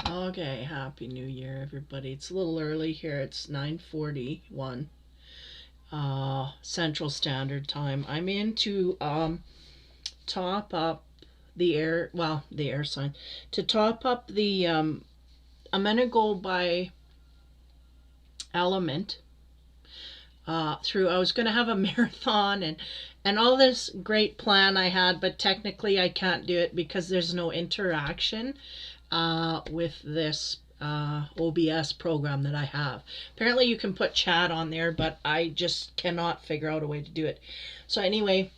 Okay, Happy New Year, everybody. It's a little early here. It's 9:41 Central Standard Time. I'm in to top up the air sign. To top up I'm going to go by element through. I was going to have a marathon and all this great plan I had, but technically I can't do it because there's no interaction with this OBS program that I have. Apparently you can put chat on there, but I just cannot figure out a way to do it. So anyway,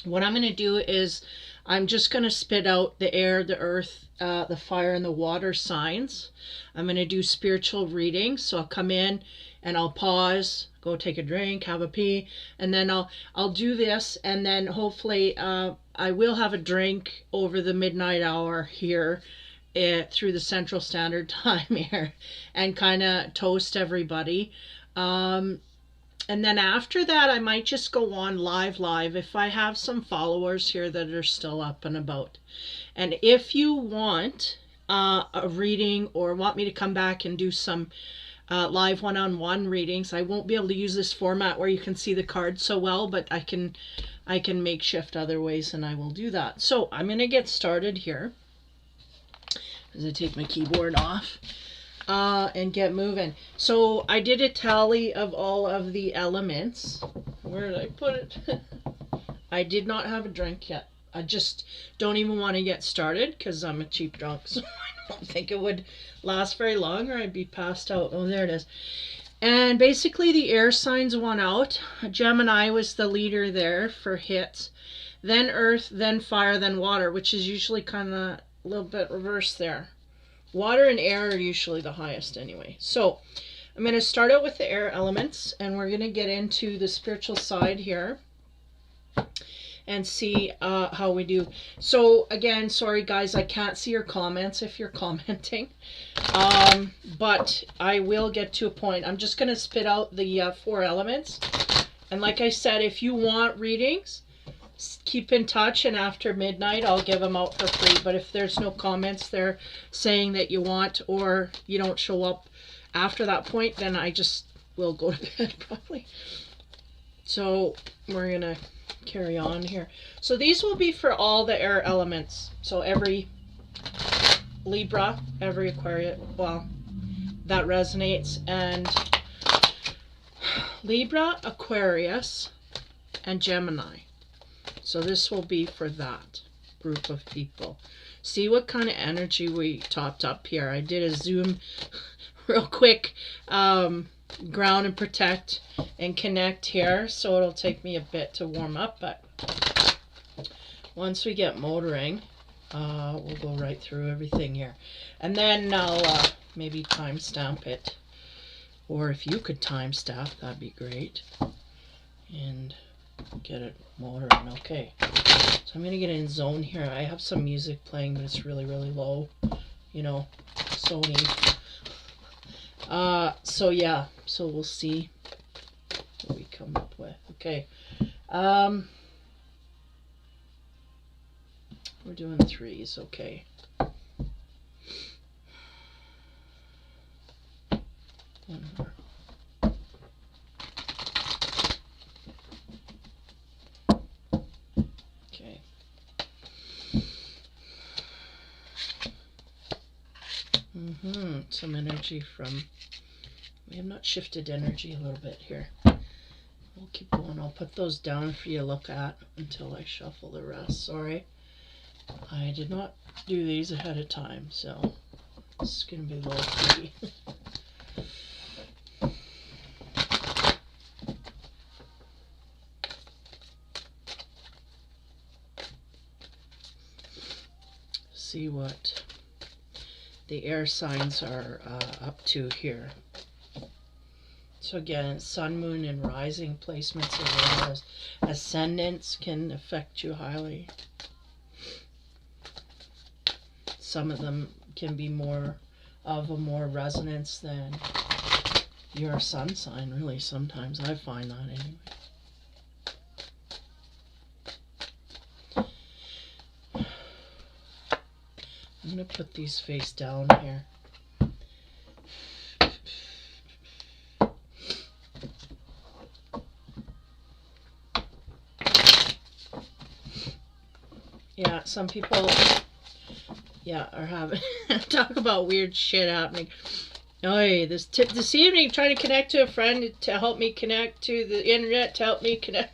what I'm going to do is I'm just going to spit out the air, the earth, the fire, and the water signs. I'm going to do spiritual readings. So I'll come in and I'll pause, go take a drink, have a pee, and then I'll do this, and then hopefully I will have a drink over the midnight hour here through the Central Standard Time here, and kind of toast everybody. And then after that, I might just go on live if I have some followers here that are still up and about. And if you want a reading or want me to come back and do some live one-on-one readings, I won't be able to use this format where you can see the cards so well, but I can make shift other ways, and I will do that. So I'm going to get started here as I take my keyboard off. And get moving. So I did a tally of all of the elements. Where did I put it? I did not have a drink yet. I just don't even want to get started because I'm a cheap drunk, so I don't think it would last very long or I'd be passed out. Oh, there it is. And basically the air signs won out. Gemini was the leader there for hits. Then earth, then fire, then water, which is usually kind of a little bit reverse there. Water and air are usually the highest anyway. So I'm going to start out with the air elements, and we're going to get into the spiritual side here and see how we do. So again, sorry guys, I can't see your comments if you're commenting, but I will get to a point. I'm just going to spit out the 4 elements, and like I said, if you want readings, keep in touch, and after midnight I'll give them out for free. But if there's no comments there saying that you want, or you don't show up after that point, then I just will go to bed probably. So we're gonna carry on here. So these will be for all the air elements. So every Libra, every Aquarius, well, that resonates, and Libra, Aquarius, and Gemini. So this will be for that group of people. See what kind of energy we topped up here. I did a zoom real quick, ground and protect and connect here. So it'll take me a bit to warm up, but once we get motoring, we'll go right through everything here. And then I'll maybe timestamp it. Or if you could timestamp, that'd be great. And get it motoring. Okay, so I'm gonna get in zone here. I have some music playing, but it's really low, you know, Sony. So yeah, so we'll see what we come up with. Okay, we're doing 3s. Okay, one more. Some energy from, we have not shifted energy a little bit here. We'll keep going. I'll put those down for you to look at until I shuffle the rest. Sorry, I did not do these ahead of time, so this is going to be low key. See what the air signs are up to here. So again, sun, moon, and rising placements as well as ascendants can affect you highly. Some of them can be more of a more resonance than your sun sign, really. Sometimes I find that anyway. I'm going to put these face down here. Yeah, some people, are having, talk about weird shit happening. Oh, this evening, trying to connect to a friend to help me connect to the internet, to help me connect.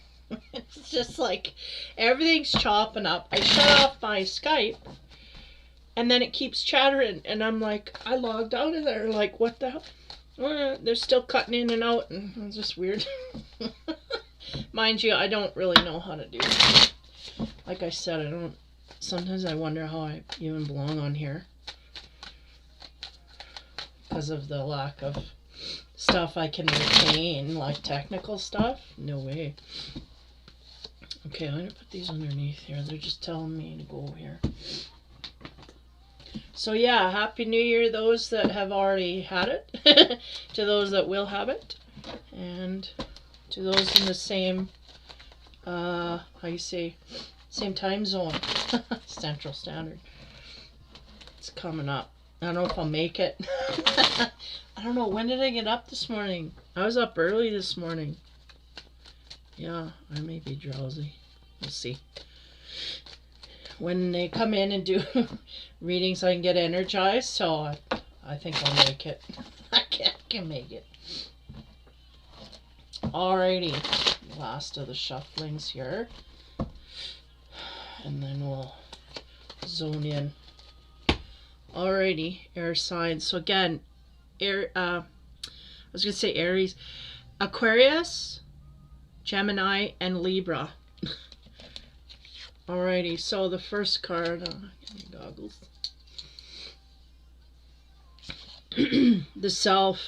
It's just like, everything's chopping up. I shut off my Skype, and then it keeps chattering, and I'm like, I logged out of there, like, what the hell? They're still cutting in and out, and it's just weird. Mind you, I don't really know how to do it. Like I said, sometimes I wonder how I even belong on here. Because of the lack of stuff I can retain, like technical stuff. No way. Okay, I'm going to put these underneath here. They're just telling me to go here. So yeah, Happy New Year those that have already had it. To those that will have it. And to those in the same, same time zone. Central Standard. It's coming up. I don't know if I'll make it. I don't know. When did I get up this morning? I was up early this morning. Yeah, I may be drowsy. We'll see. When they come in and do readings, I can get energized. So I think I'll make it. I can make it. Alrighty. Last of the shufflings here. And then we'll zone in. Alrighty, air signs. So again, I was going to say Aries, Aquarius, Gemini, and Libra. Alrighty, so the first card, get my goggles. The self.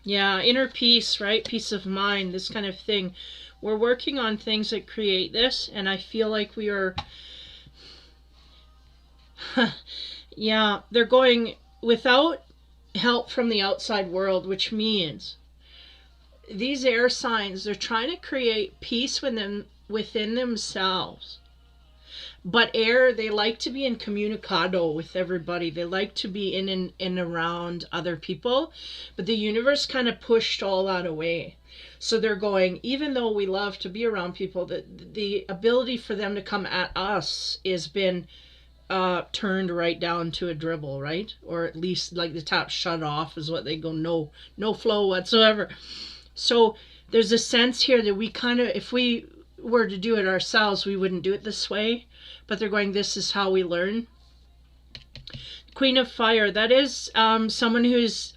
Yeah, inner peace, right? Peace of mind, this kind of thing. We're working on things that create this, and I feel like we are... yeah, they're going without help from the outside world, which means these air signs, they're trying to create peace within themselves. But air, they like to be in communicado with everybody. They like to be in and around other people. But the universe kind of pushed all that away. So they're going, even though we love to be around people, the ability for them to come at us has been turned right down to a dribble, right? Or at least like the tap shut off is what they go, no flow whatsoever. So there's a sense here that we kind of, if we were to do it ourselves, we wouldn't do it this way. But they're going, this is how we learn. Queen of Fire, that is someone who's,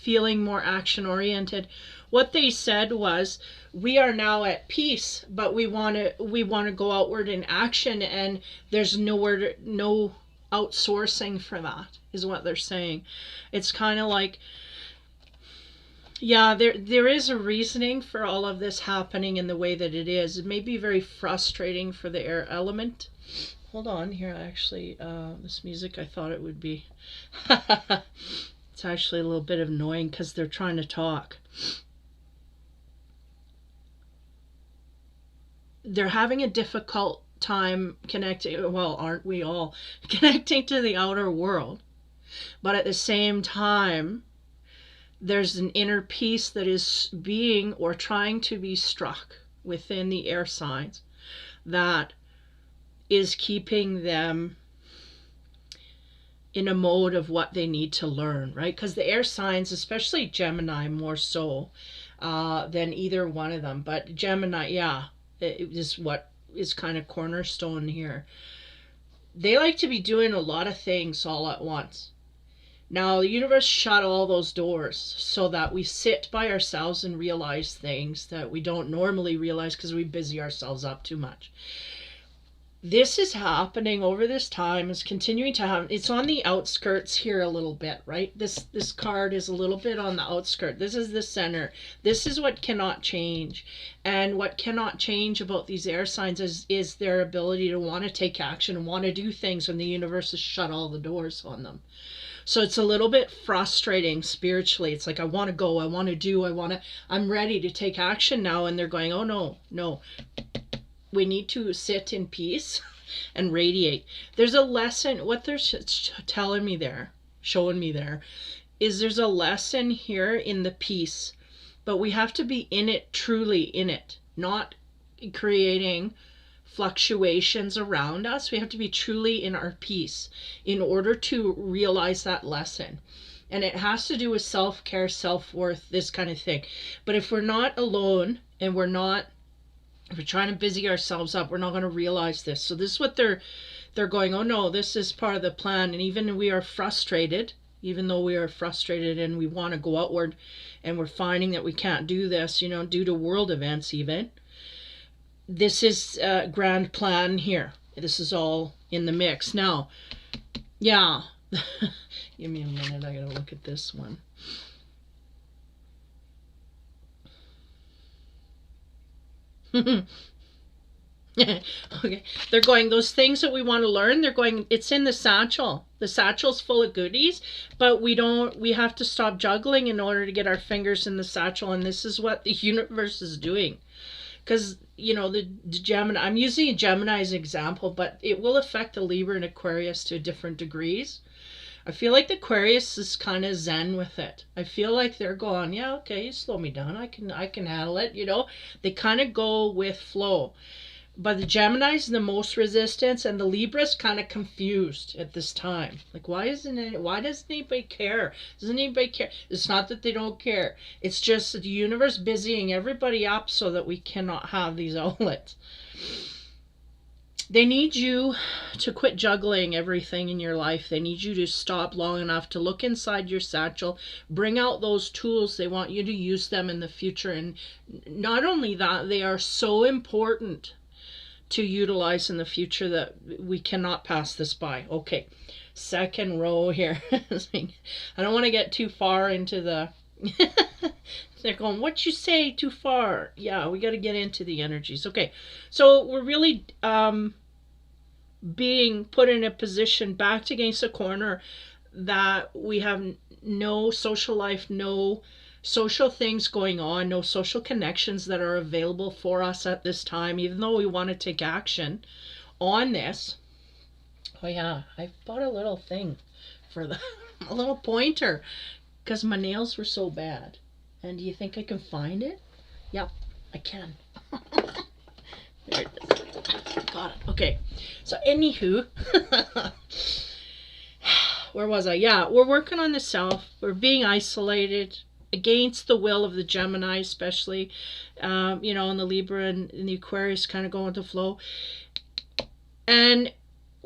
feeling more action oriented. What they said was, we are now at peace, but we want to go outward in action, and there's no outsourcing for that, is what they're saying. It's kind of like, yeah, there is a reasoning for all of this happening in the way that it is. It may be very frustrating for the air element. Hold on here, actually, this music, I thought it would be. It's actually a little bit annoying because they're trying to talk. They're having a difficult time connecting, well, aren't we all, connecting to the outer world. But at the same time, there's an inner peace that is being or trying to be struck within the air signs that is keeping them in a mode of what they need to learn, right? Because the air signs, especially Gemini more so than either one of them, but Gemini, yeah, it is what is kind of cornerstone here. They like to be doing a lot of things all at once. Now, the universe shut all those doors so that we sit by ourselves and realize things that we don't normally realize because we busy ourselves up too much. This is happening over this time, is continuing to happen. It's on the outskirts here a little bit, right? This card is a little bit on the outskirt. This is the center. This is what cannot change. And what cannot change about these air signs is their ability to want to take action and want to do things when the universe has shut all the doors on them. So it's a little bit frustrating spiritually. It's like, I want to go, I want to do, I'm ready to take action now. And they're going, oh no. We need to sit in peace and radiate. There's a lesson, what they're telling me there, showing me there, is there's a lesson here in the peace, but we have to be in it, truly in it, not creating fluctuations around us. We have to be truly in our peace in order to realize that lesson. And it has to do with self-care, self-worth, this kind of thing. But if we're not alone and if we're trying to busy ourselves up, we're not going to realize this. So this is what they're going, oh no, this is part of the plan. And even we are frustrated, even though we are frustrated and we want to go outward and we're finding that we can't do this, you know, due to world events even. This is a grand plan here. This is all in the mix. Now, yeah. Give me a minute. I gotta look at this one. Okay. They're going, those things that we want to learn, they're going, it's in the satchel. The satchel's full of goodies, but we have to stop juggling in order to get our fingers in the satchel. And this is what the universe is doing. Because, you know, the Gemini, I'm using a Gemini as an example, but it will affect the Libra and Aquarius to different degrees. I feel like the Aquarius is kind of zen with it. I feel like they're going, yeah, okay, slow me down. I can handle it, you know. They kind of go with flow. But the Gemini's the most resistance, and the Libra's kind of confused at this time. Like, why doesn't anybody care? Doesn't anybody care? It's not that they don't care. It's just that the universe busying everybody up so that we cannot have these outlets. They need you to quit juggling everything in your life. They need you to stop long enough to look inside your satchel, bring out those tools. They want you to use them in the future. And not only that, they are so important to utilize in the future that we cannot pass this by. Okay, second row here. I don't want to get too far into the... They're going, what you say too far? Yeah, we got to get into the energies. Okay, so we're really being put in a position backed against a corner that we have no social life, no social things going on, no social connections that are available for us at this time, even though we want to take action on this. Oh yeah, I bought a little thing for the a little pointer because my nails were so bad. And do you think I can find it? Yep, I can. There it is. Got it. Okay. So anywho, where was I? Yeah, we're working on the self. We're being isolated against the will of the Gemini, especially, you know, and the Libra and the Aquarius kind of go into flow. And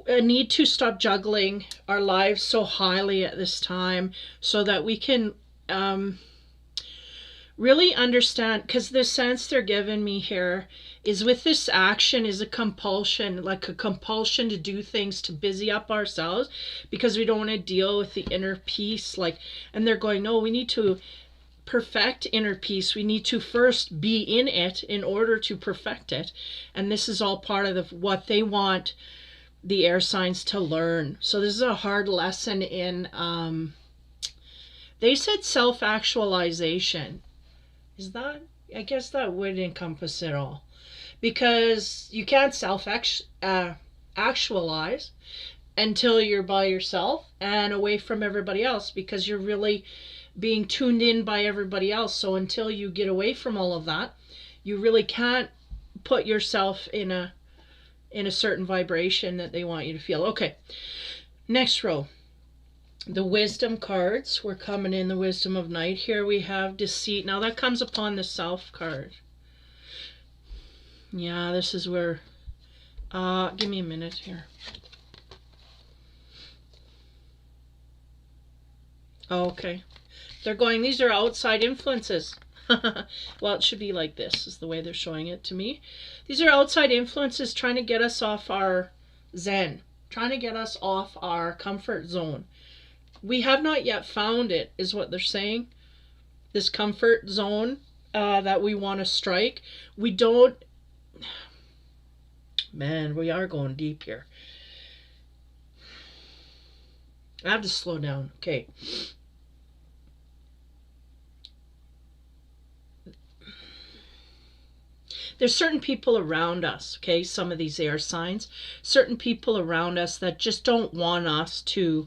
a need to stop juggling our lives so highly at this time so that we can really understand, because the sense they're giving me here is with this action is a compulsion, like a compulsion to do things to busy up ourselves because we don't want to deal with the inner peace. Like, and they're going, no, we need to perfect inner peace. We need to first be in it in order to perfect it. And this is all part of what they want the air signs to learn. So this is a hard lesson in, they said self-actualization. Is that, I guess that would encompass it all. Because you can't self-actualize until you're by yourself and away from everybody else, because you're really being tuned in by everybody else. So until you get away from all of that, you really can't put yourself in a certain vibration that they want you to feel. Okay, next row. The wisdom cards, we're coming in the wisdom of night. Here we have deceit. Now that comes upon the self card. Yeah, this is where, give me a minute here. Okay. They're going, these are outside influences. Well, it should be like this, is the way they're showing it to me. These are outside influences trying to get us off our zen, trying to get us off our comfort zone. We have not yet found it, is what they're saying. This comfort zone that we want to strike. We don't... Man, we are going deep here. I have to slow down. Okay. there's certain people around us, okay, some of these air signs, certain people around us that just don't want us to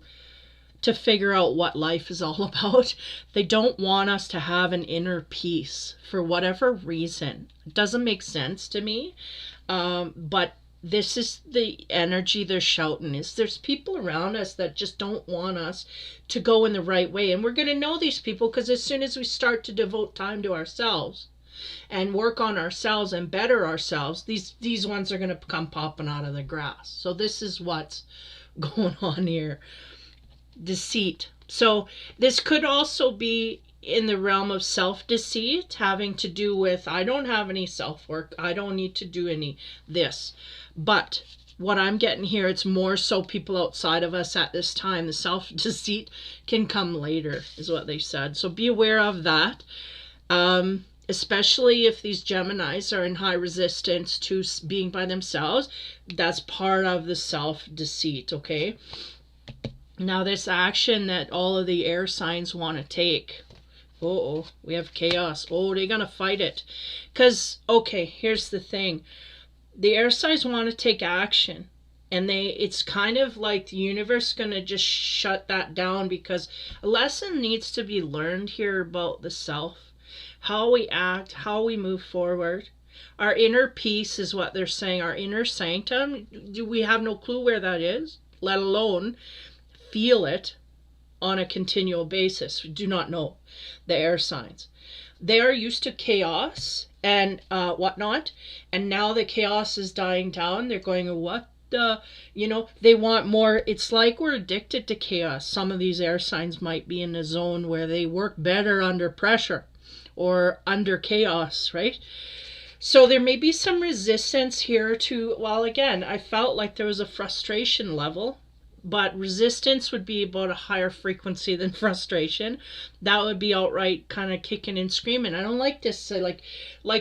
figure out what life is all about. They don't want us to have an inner peace for whatever reason. It doesn't make sense to me. But this is the energy they're shouting, is there's people around us that just don't want us to go in the right way. And we're going to know these people because as soon as we start to devote time to ourselves and work on ourselves and better ourselves, these ones are going to come popping out of the grass. So this is what's going on here. Deceit. So this could also be in the realm of self-deceit, having to do with, I don't have any self-work, I don't need to do any this. But what I'm getting here, it's more so people outside of us at this time. The self-deceit can come later, is what they said. So be aware of that. Especially if these Geminis are in high resistance to being by themselves. That's part of the self-deceit, okay? Now this action that all of the air signs want to take. Oh, we have chaos. Oh, they're going to fight it. Because, okay, here's the thing. The air signs want to take action. And it's kind of like the universe is going to just shut that down, because a lesson needs to be learned here about the self. How we act, how we move forward. Our inner peace is what they're saying. Our inner sanctum. Do we have no clue where that is? Let alone feel it on a continual basis. We do not know the air signs. They are used to chaos and whatnot, and now the chaos is dying down. They're going, what the, they want more. It's like we're addicted to chaos. Some of these air signs might be in a zone where they work better under pressure or under chaos, right? So there may be some resistance here to, well, again, I felt like there was a frustration level. But resistance would be about a higher frequency than frustration. That would be outright kind of kicking and screaming. I don't like this. Like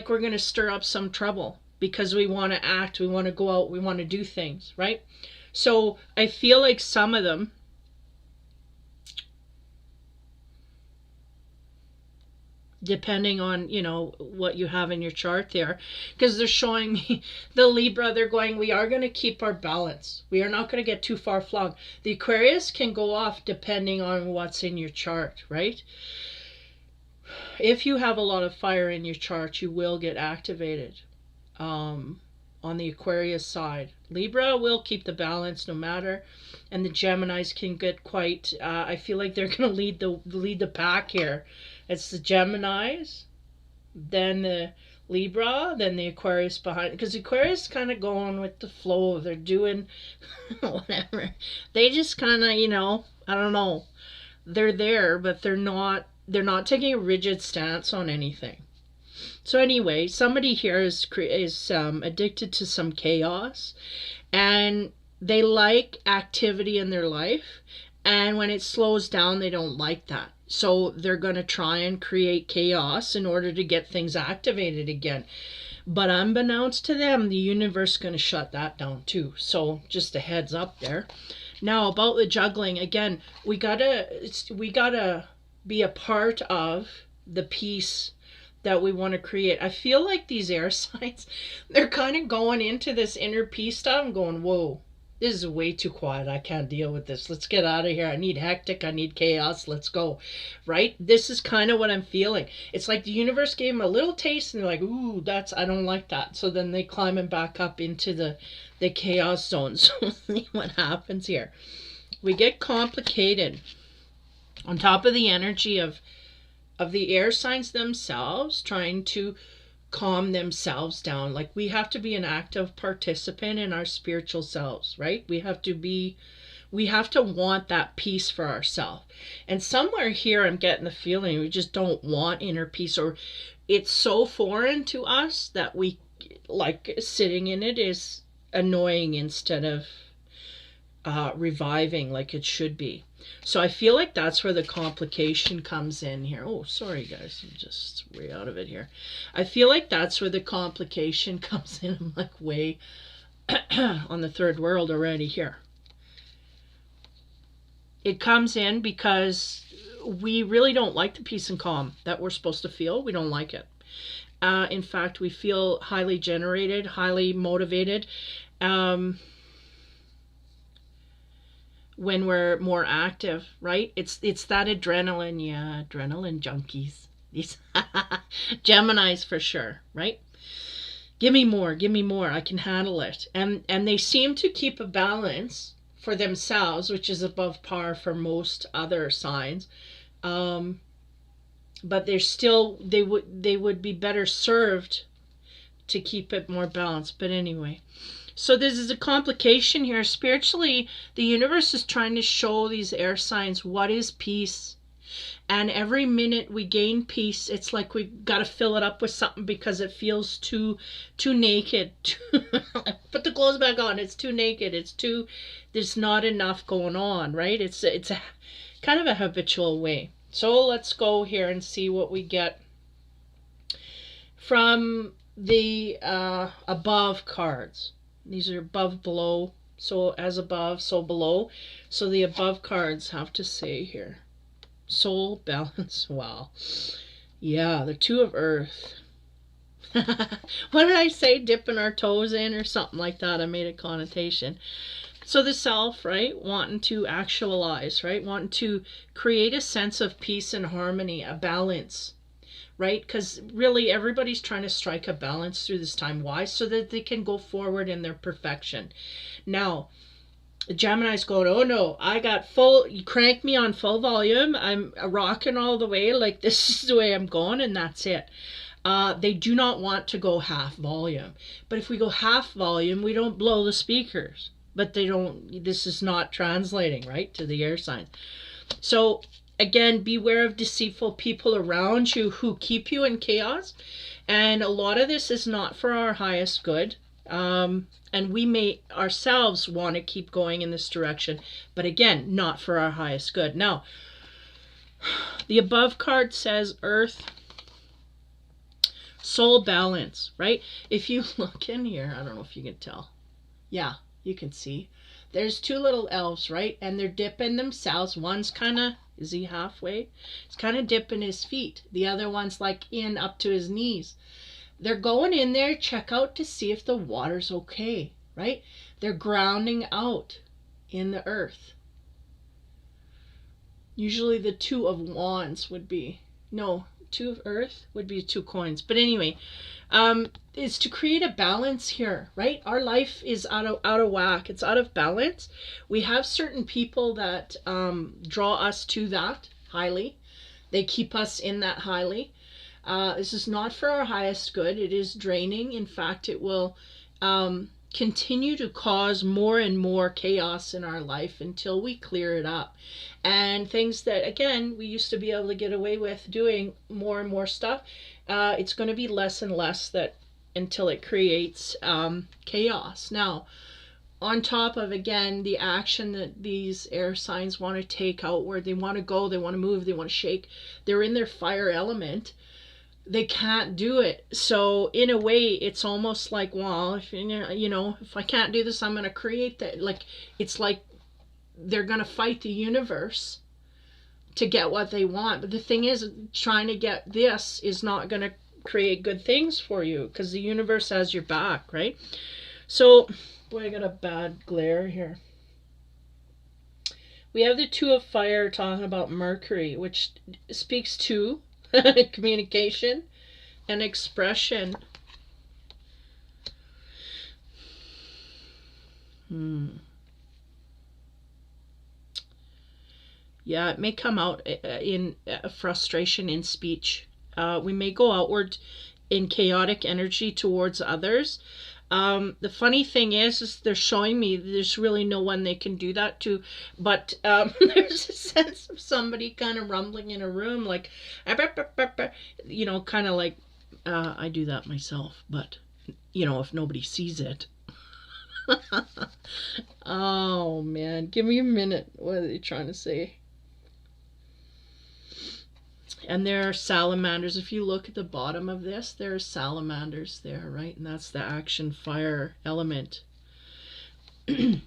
we're going to stir up some trouble because we want to act, we want to go out, we want to do things, right? So I feel like some of them, depending on, what you have in your chart there, because they're showing me the Libra, they're going, we are going to keep our balance. We are not going to get too far flung. The Aquarius can go off depending on what's in your chart, right? If you have a lot of fire in your chart, you will get activated on the Aquarius side. Libra will keep the balance no matter, and the Geminis can get quite, I feel like they're going to lead the pack here. It's the Geminis, then the Libra, then the Aquarius behind. Because Aquarius kind of going with the flow. They're doing whatever. They just kind of, I don't know. They're there, but they're not taking a rigid stance on anything. So anyway, somebody here is addicted to some chaos, and they like activity in their life. And when it slows down, they don't like that. So they're going to try and create chaos in order to get things activated again. But unbeknownst to them, the universe is going to shut that down too. So just a heads up there. Now about the juggling, again, we gotta be a part of the peace that we want to create. I feel like these air signs, they're kind of going into this inner peace stuff and going, whoa. This is way too quiet. I can't deal with this. Let's get out of here. I need hectic. I need chaos. Let's go. Right? This is kind of what I'm feeling. It's like the universe gave them a little taste and they're like, ooh, I don't like that. So then they climbing back up into the chaos zone. So see what happens here. We get complicated. On top of the energy of the air signs themselves trying to calm themselves down. Like we have to be an active participant in our spiritual selves, right? We have to want that peace for ourselves. And somewhere here I'm getting the feeling we just don't want inner peace, or it's so foreign to us that we like sitting in it is annoying instead of reviving like it should be. So I feel like that's where the complication comes in here. Oh, sorry guys, I'm just way out of it here. I feel like that's where the complication comes in. I'm like way on the third world already here. It comes in because we really don't like the peace and calm that we're supposed to feel. We don't like it. In fact, we feel highly generated, highly motivated when we're more active, right? It's that adrenaline, yeah, adrenaline junkies. These Geminis for sure, right? Give me more, give me more. I can handle it. And they seem to keep a balance for themselves, which is above par for most other signs. Um, but they're still they would be better served to keep it more balanced. But anyway, so this is a complication here. Spiritually, the universe is trying to show these air signs what is peace. And every minute we gain peace, it's like we've got to fill it up with something because it feels too naked. Put the clothes back on. It's too naked. There's not enough going on, right? It's a kind of a habitual way. So let's go here and see what we get from the above cards. These are above, below. So as above, so below. So the above cards have to say here. Soul balance. Wow. Yeah, the Two of Earth. What did I say? Dipping our toes in or something like that. I made a connotation. So the self, right? Wanting to actualize, right? Wanting to create a sense of peace and harmony, a balance, right? Because really everybody's trying to strike a balance through this time. Why? So that they can go forward in their perfection. Now, Gemini's going, oh no, I got full, you crank me on full volume. I'm rocking all the way. Like, this is the way I'm going, and that's it. They do not want to go half volume. But if we go half volume, we don't blow the speakers. But this is not translating, right, to the air signs. So, again, beware of deceitful people around you who keep you in chaos. And a lot of this is not for our highest good. And we may ourselves want to keep going in this direction, but again, not for our highest good. Now, the above card says Earth, soul balance, right? If you look in here, I don't know if you can tell. Yeah, you can see. There's two little elves, right? And they're dipping themselves. One's kind of, is he halfway? He's kind of dipping his feet. The other one's like in up to his knees. They're going in there, check out to see if the water's okay, right? They're grounding out in the earth. Usually the Two of Wands would be, no, Two of Earth would be 2 coins. But anyway, it's to create a balance here, right? Our life is out of whack. It's out of balance. We have certain people that draw us to that highly. They keep us in that highly. This is not for our highest good. It is draining. In fact, it will continue to cause more and more chaos in our life until we clear it up. And things that, again, we used to be able to get away with doing more and more stuff, it's going to be less and less that until it creates chaos. Now, on top of, again, the action that these air signs want to take outward, they want to go, they want to move, they want to shake, they're in their fire element. They can't do it. So in a way, it's almost like, well, if if I can't do this, I'm going to create that. Like, it's like they're going to fight the universe to get what they want. But the thing is, trying to get this is not going to create good things for you because the universe has your back, right? So, boy, I got a bad glare here. We have the Two of Fire talking about Mercury, which speaks to communication and expression. Yeah, it may come out in frustration in speech. We may go outward in chaotic energy towards others. The funny thing is they're showing me there's really no one they can do that to, but there's a sense of somebody kind of rumbling in a room, like, kind of like, I do that myself, but, if nobody sees it. Oh, man, give me a minute. What are they trying to say? And there are salamanders. If you look at the bottom of this, there are salamanders there, right? And that's the action fire element. I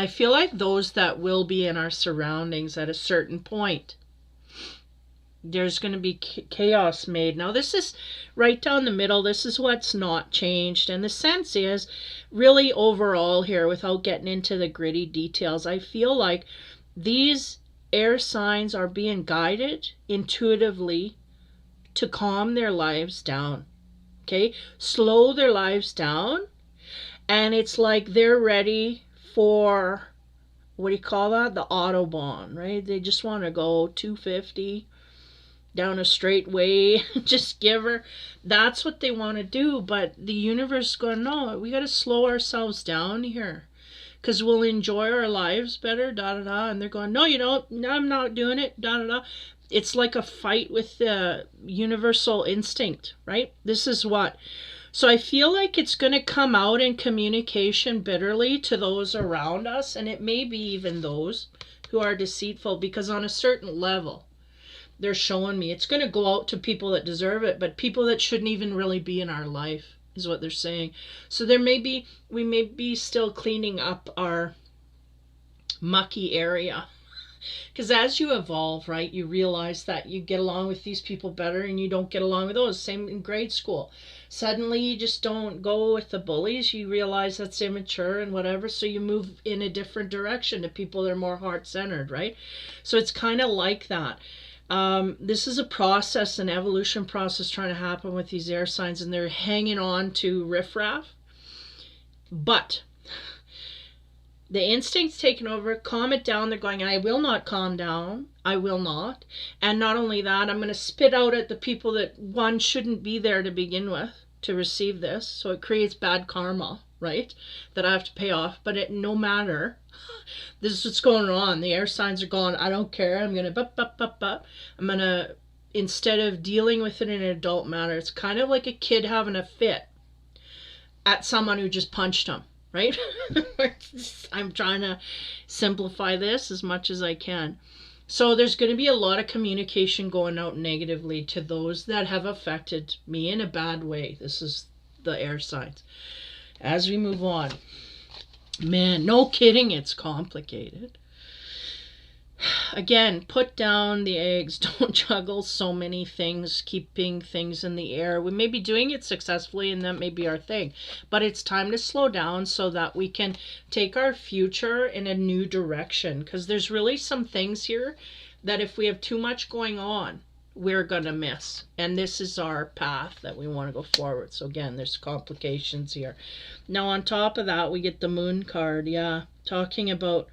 feel like those that will be in our surroundings at a certain point There's going to be chaos made. Now, this is right down the middle. This is what's not changed. And the sense is really overall here, without getting into the gritty details, I feel like these air signs are being guided intuitively to calm their lives down. Okay? Slow their lives down. And it's like they're ready for, what do you call that? The Autobahn, right? They just want to go 250 down a straight way, just give her. That's what they want to do. But the universe is going, no, we got to slow ourselves down here because we'll enjoy our lives better, da da da. And they're going, no, you don't. No, I'm not doing it, da da da. It's like a fight with the universal instinct, right? This is what. So I feel like it's going to come out in communication bitterly to those around us, and it may be even those who are deceitful, because on a certain level, they're showing me it's going to go out to people that deserve it, but people that shouldn't even really be in our life is what they're saying. So we may be still cleaning up our mucky area, because as you evolve, right, you realize that you get along with these people better and you don't get along with those. Same in grade school. Suddenly you just don't go with the bullies. You realize that's immature and whatever, so you move in a different direction to people that are more heart-centered, right? So it's kind of like that. This is a process, an evolution process trying to happen with these air signs, and they're hanging on to riffraff. But the instinct's taken over, calm it down. They're going, I will not calm down. I will not. And not only that, I'm going to spit out at the people that, one, shouldn't be there to begin with to receive this. So it creates bad karma, right? That I have to pay off. But it no matter. This is what's going on. The air signs are going, I don't care. I'm going to, I'm going to, instead of dealing with it in an adult manner, it's kind of like a kid having a fit at someone who just punched him, right? I'm trying to simplify this as much as I can. So there's going to be a lot of communication going out negatively to those that have affected me in a bad way. This is the air signs. As we move on, man, no kidding, it's complicated. Again, put down the eggs. Don't juggle so many things, keeping things in the air. We may be doing it successfully, and that may be our thing. But it's time to slow down so that we can take our future in a new direction. Because there's really some things here that if we have too much going on, we're going to miss. And this is our path that we want to go forward. So again, there's complications here. Now on top of that, we get the Moon card. Yeah, talking about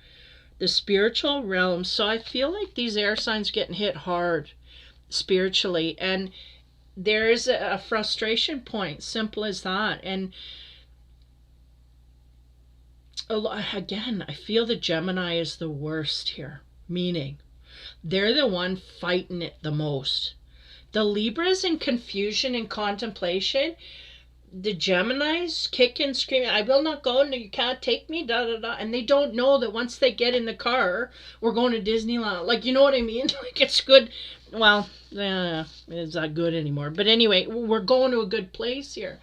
the spiritual realm. So I feel like these air signs getting hit hard spiritually, and there's a frustration point, simple as that. And again, I feel the Gemini is the worst here, meaning they're the one fighting it the most. The Libras in confusion and contemplation, the Geminis kicking, screaming, I will not go, no, you can't take me, da da da. And they don't know that once they get in the car, we're going to Disneyland. Like, you know what I mean? Like, it's good. Well, it's not good anymore. But anyway, we're going to a good place here.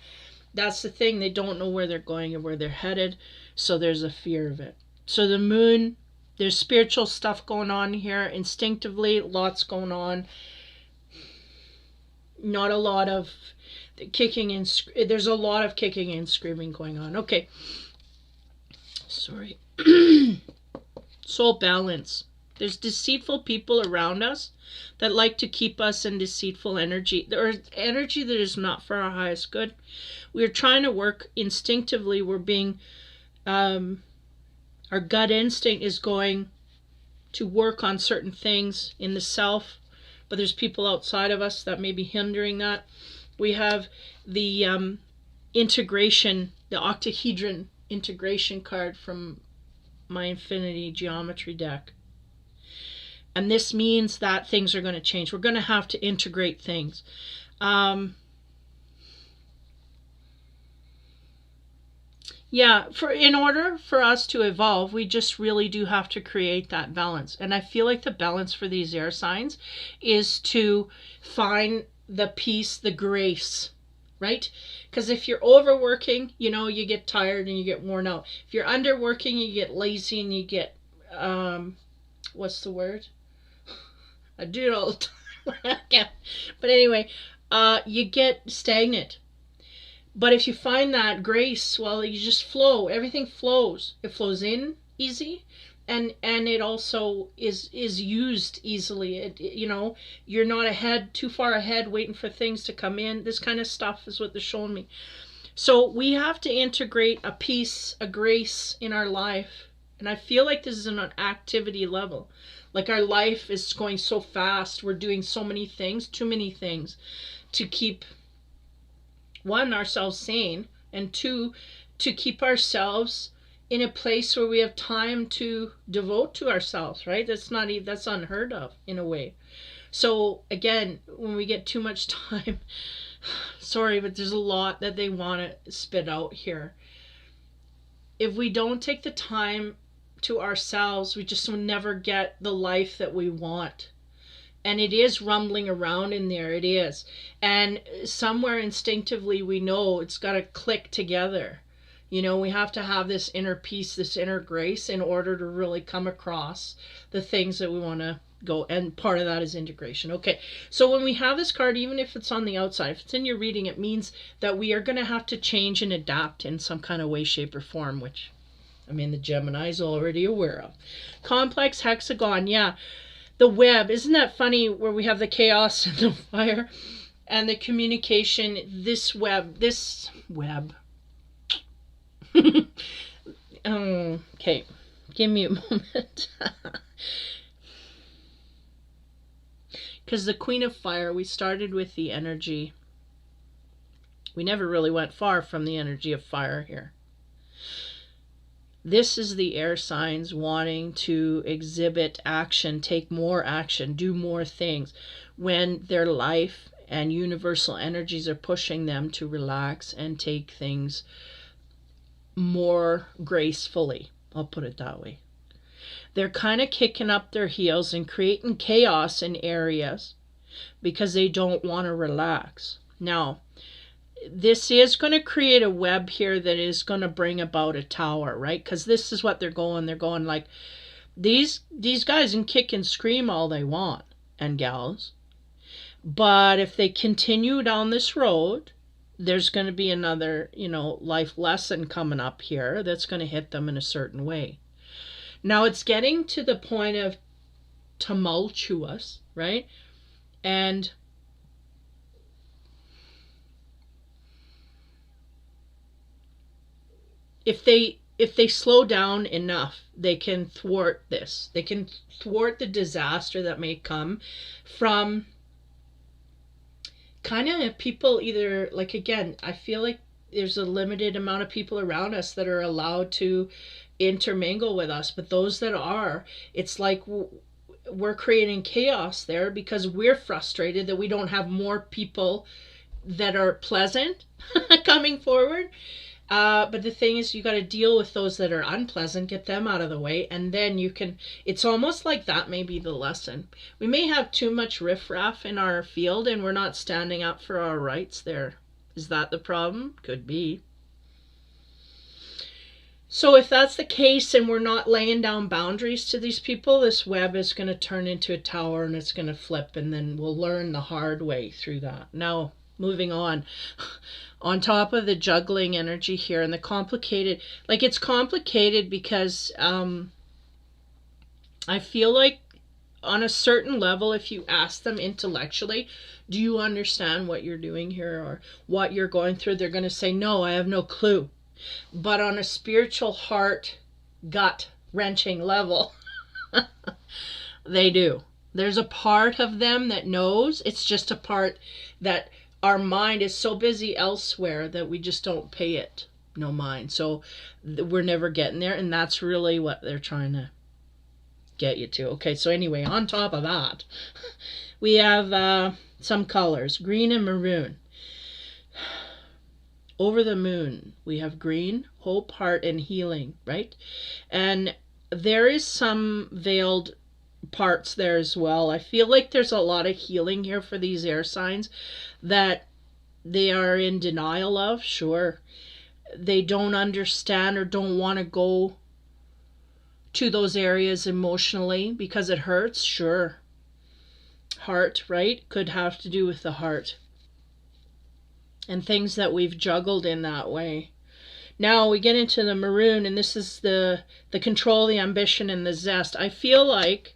That's the thing. They don't know where they're going or where they're headed. So there's a fear of it. So the Moon, there's spiritual stuff going on here. Instinctively, lots going on. Not a lot of kicking and there's a lot of kicking and screaming going on. Okay, sorry. Soul balance. There's deceitful people around us that like to keep us in deceitful energy, or energy that is not for our highest good. We're trying to work instinctively. We're being our gut instinct is going to work on certain things in the self, but there's people outside of us that may be hindering that. We have the integration, the octahedron integration card from my Infinity Geometry deck. And this means that things are going to change. We're going to have to integrate things. Yeah, in order for us to evolve, we just really do have to create that balance. And I feel like the balance for these air signs is to find the peace, the grace, right? Because if you're overworking, you get tired and you get worn out. If you're underworking, you get lazy and you get, what's the word? I do it all the time. Yeah. But anyway, you get stagnant. But if you find that grace, well, you just flow. Everything flows. It flows in easy, and it also is used easily. You're not too far ahead waiting for things to come in. This kind of stuff is what they're showing me. So we have to integrate a peace, a grace in our life. And I feel like this is on an activity level. Like our life is going so fast. We're doing so many things, too many things to keep, one, ourselves sane, and two, to keep ourselves in a place where we have time to devote to ourselves, right? That's unheard of in a way. So again, when we get too much time, sorry, but there's a lot that they want to spit out here. If we don't take the time to ourselves, we just will never get the life that we want. And it is rumbling around in there, it is. And somewhere instinctively we know it's got to click together. We have to have this inner peace, this inner grace in order to really come across the things that we want to go. And part of that is integration. Okay, so when we have this card, even if it's on the outside, if it's in your reading, it means that we are going to have to change and adapt in some kind of way, shape, or form, which, the Gemini's already aware of. Complex hexagon, yeah. The web, isn't that funny, where we have the chaos and the fire and the communication, this web. Okay, give me a moment. Because the Queen of Fire, we started with the energy. We never really went far from the energy of fire here. This is the air signs wanting to exhibit action, take more action, do more things, when their life and universal energies are pushing them to relax and take things more gracefully. I'll put it that way. They're kind of kicking up their heels and creating chaos in areas because they don't want to relax. Now, this is going to create a web here that is going to bring about a tower, right? Because this is what they're going. They're going like, these guys can kick and scream all they want, and gals. But if they continue down this road, there's going to be another, life lesson coming up here that's going to hit them in a certain way. Now it's getting to the point of tumultuous, right? And if they slow down enough, they can thwart this. They can thwart the disaster that may come from kind of people either, like, again, I feel like there's a limited amount of people around us that are allowed to intermingle with us, but those that are, it's like we're creating chaos there because we're frustrated that we don't have more people that are pleasant coming forward. But the thing is, you got to deal with those that are unpleasant, get them out of the way, and then you can, it's almost like that may be the lesson. We may have too much riffraff in our field and we're not standing up for our rights there. Is that the problem? Could be. So if that's the case and we're not laying down boundaries to these people, this web is going to turn into a tower and it's going to flip, and then we'll learn the hard way through that. Now, moving on. On top of the juggling energy here and the complicated, like, it's complicated because I feel like on a certain level, if you ask them intellectually, do you understand what you're doing here or what you're going through, they're going to say, no, I have no clue. But on a spiritual heart, gut wrenching level, they do. There's a part of them that knows. It's just a part that our mind is so busy elsewhere that we just don't pay it no mind. So we're never getting there, and that's really what they're trying to get you to. Okay, so anyway, on top of that, we have some colors, green and maroon. Over the moon, we have green, hope, heart, and healing, right? And there is some veiled parts there as well. I feel like there's a lot of healing here for these air signs that they are in denial of. Sure, they don't understand or don't want to go to those areas emotionally because it hurts. Sure, Heart, right? Could have to do with the heart. And things that we've juggled in that way. Now we get into the maroon, and this is the control, the ambition, and the zest. I feel like,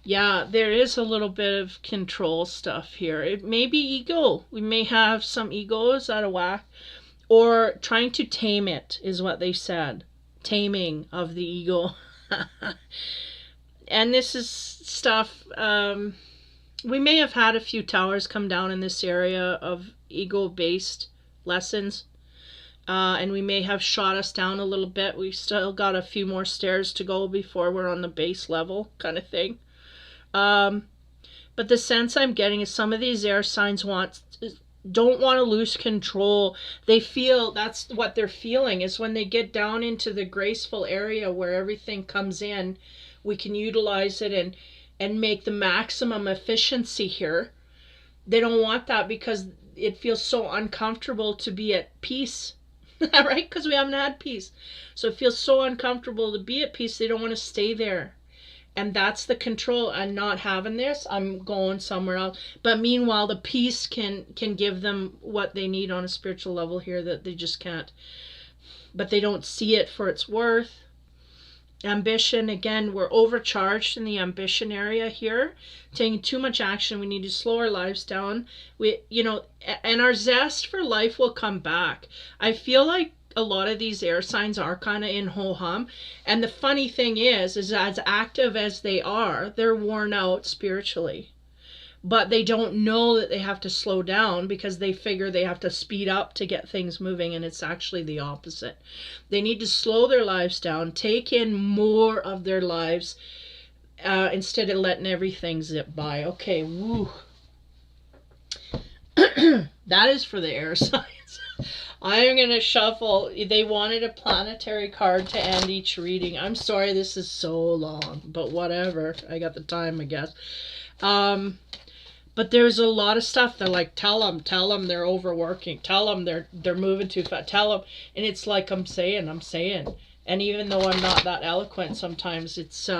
yeah, there is a little bit of control stuff here. It may be ego. We may have some egos out of whack, or trying to tame it is what they said. Taming of the ego. And this is stuff, we may have had a few towers come down in this area of ego-based lessons. And we may have shot us down a little bit. We've still got a few more stairs to go before we're on the base level kind of thing. But the sense I'm getting is some of these air signs don't want to lose control. They feel, that's what they're feeling, is when they get down into the graceful area where everything comes in, we can utilize it and make the maximum efficiency here. They don't want that because it feels so uncomfortable to be at peace, right? Because we haven't had peace. So it feels so uncomfortable to be at peace, they don't want to stay there. And that's the control. I'm not having this, I'm going somewhere else. But meanwhile, the peace can give them what they need on a spiritual level here that they just can't. But they don't see it for its worth. Ambition, again, we're overcharged in the ambition area here, taking too much action. We need to slow our lives down. And our zest for life will come back. I feel like a lot of these air signs are kind of in ho-hum. And the funny thing is as active as they are, they're worn out spiritually. But they don't know that they have to slow down because they figure they have to speed up to get things moving, and it's actually the opposite. They need to slow their lives down, take in more of their lives instead of letting everything zip by. Okay, woo. That is for the air signs. I'm going to shuffle. They wanted a planetary card to end each reading. I'm sorry this is so long, but whatever. I got the time, I guess. But there's a lot of stuff. They're like, tell them they're overworking. Tell them they're moving too fast. Tell them. And it's like I'm saying. And even though I'm not that eloquent sometimes, it's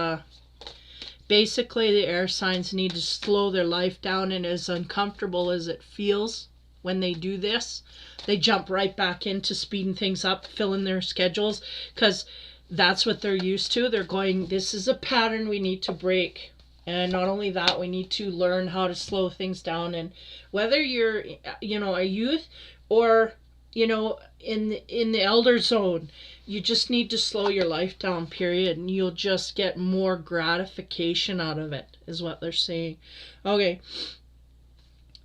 basically the air signs need to slow their life down. And as uncomfortable as it feels when they do this, they jump right back into speeding things up, filling their schedules, because that's what they're used to. They're going, this is a pattern we need to break. And not only that, we need to learn how to slow things down. And whether you're, a youth or, in the elder zone, you just need to slow your life down, period. And you'll just get more gratification out of it, is what they're saying. Okay.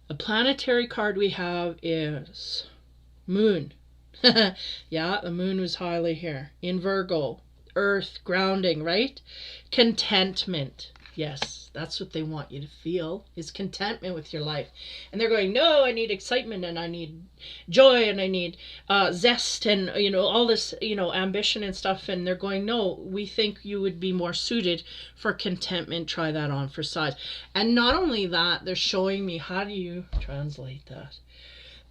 The planetary card we have is Moon. Yeah, the moon was highly here. In Virgo. Earth, grounding, right? Contentment. Yes, that's what they want you to feel, is contentment with your life. And they're going, no, I need excitement, and I need joy, and I need zest, and, all this, ambition and stuff. And they're going, no, we think you would be more suited for contentment. Try that on for size. And not only that, they're showing me, how do you translate that?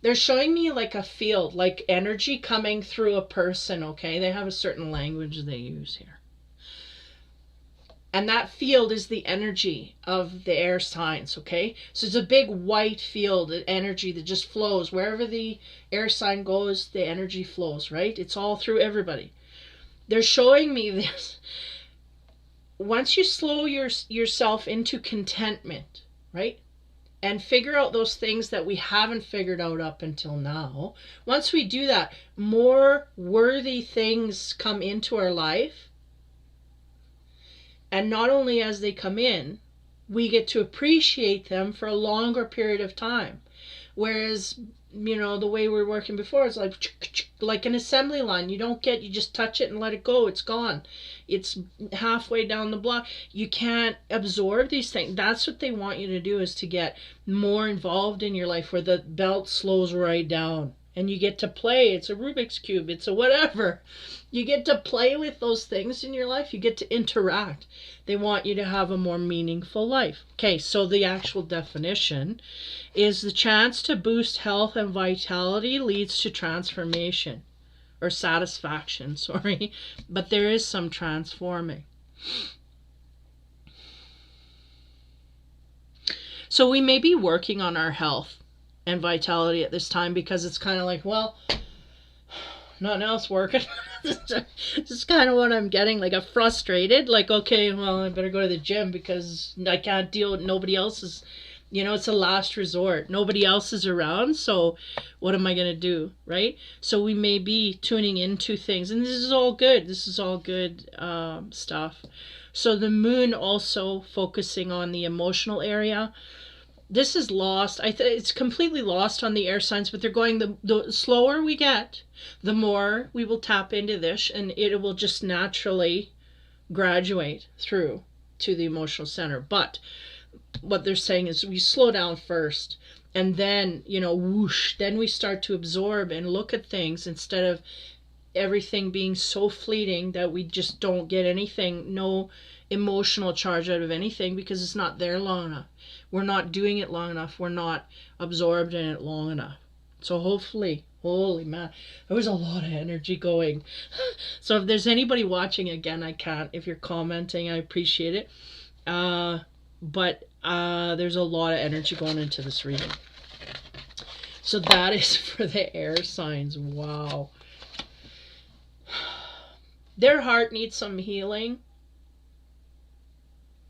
They're showing me like a field, like energy coming through a person, okay? They have a certain language they use here. And that field is the energy of the air signs, okay? So it's a big white field of energy that just flows. Wherever the air sign goes, the energy flows, right? It's all through everybody. They're showing me this. Once you slow yourself into contentment, right? And figure out those things that we haven't figured out up until now. Once we do that, more worthy things come into our life. And not only as they come in, we get to appreciate them for a longer period of time. Whereas, the way we were working before, it's like an assembly line. You just touch it and let it go. It's gone. It's halfway down the block. You can't absorb these things. That's what they want you to do, is to get more involved in your life, where the belt slows right down. And you get to play. It's a Rubik's Cube. It's a whatever. You get to play with those things in your life. You get to interact. They want you to have a more meaningful life. Okay, so the actual definition is the chance to boost health and vitality leads to transformation. Or satisfaction, sorry. But there is some transforming. So we may be working on our health and vitality at this time, because it's kind of like, well, nothing else working. This is kind of what I'm getting, like a frustrated, like, okay, well, I better go to the gym because I can't deal with nobody else's, it's a last resort. Nobody else is around, so what am I going to do, right? So we may be tuning into things, and this is all good. This is all good stuff. So the moon also focusing on the emotional area. This is lost. It's completely lost on the air signs, but they're going, the slower we get, the more we will tap into this, and it will just naturally graduate through to the emotional center. But what they're saying is we slow down first, and then, whoosh, then we start to absorb and look at things, instead of everything being so fleeting that we just don't get anything, no emotional charge out of anything, because it's not there long enough. We're not doing it long enough. We're not absorbed in it long enough. So hopefully, holy man, there was a lot of energy going. So if there's anybody watching, again, I can't, if you're commenting, I appreciate it. But there's a lot of energy going into this reading. So that is for the air signs. Wow. Their heart needs some healing.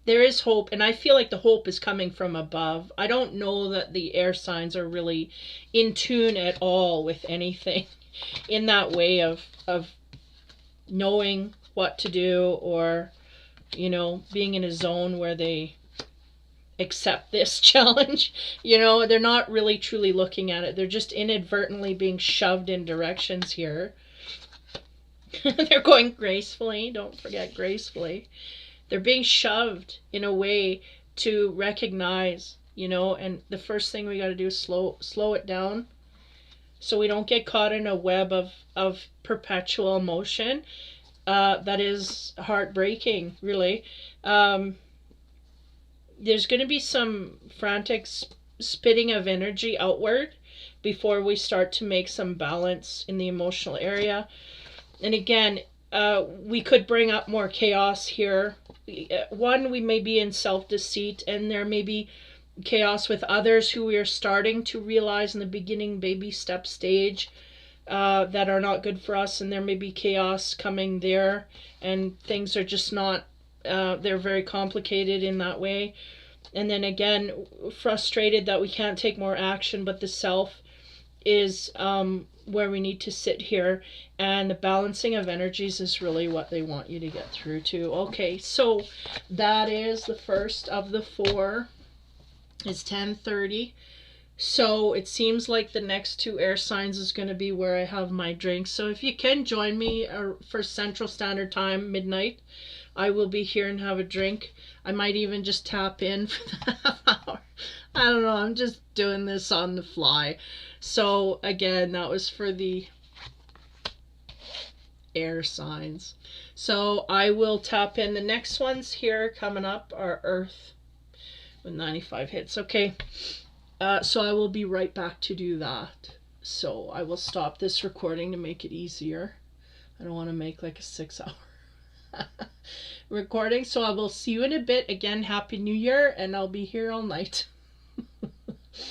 There is hope, and I feel like the hope is coming from above. I don't know that the air signs are really in tune at all with anything in that way of knowing what to do, or being in a zone where they accept this challenge. They're not really truly looking at it. They're just inadvertently being shoved in directions here. They're going gracefully. Don't forget gracefully. They're being shoved in a way to recognize, and the first thing we got to do is slow it down, so we don't get caught in a web of perpetual emotion that is heartbreaking, really. There's going to be some frantic spitting of energy outward before we start to make some balance in the emotional area. And again, we could bring up more chaos here. One, we may be in self-deceit, and there may be chaos with others who we are starting to realize in the beginning baby step stage that are not good for us, and there may be chaos coming there, and things are just not, they're very complicated in that way. And then again, frustrated that we can't take more action, but the self is where we need to sit here, and the balancing of energies is really what they want you to get through to. Okay, so that is the first of the 4. It's 10:30. So it seems like the next 2 air signs is going to be where I have my drink. So if you can join me for Central Standard Time, midnight, I will be here and have a drink. I might even just tap in for the half hour. I don't know, I'm just doing this on the fly. So again, that was for the air signs. So I will tap in. The next ones here coming up are Earth with 95 hits. Okay, so I will be right back to do that. So I will stop this recording to make it easier. I don't want to make like a 6-hour recording. So I will see you in a bit. Again, Happy New Year, and I'll be here all night.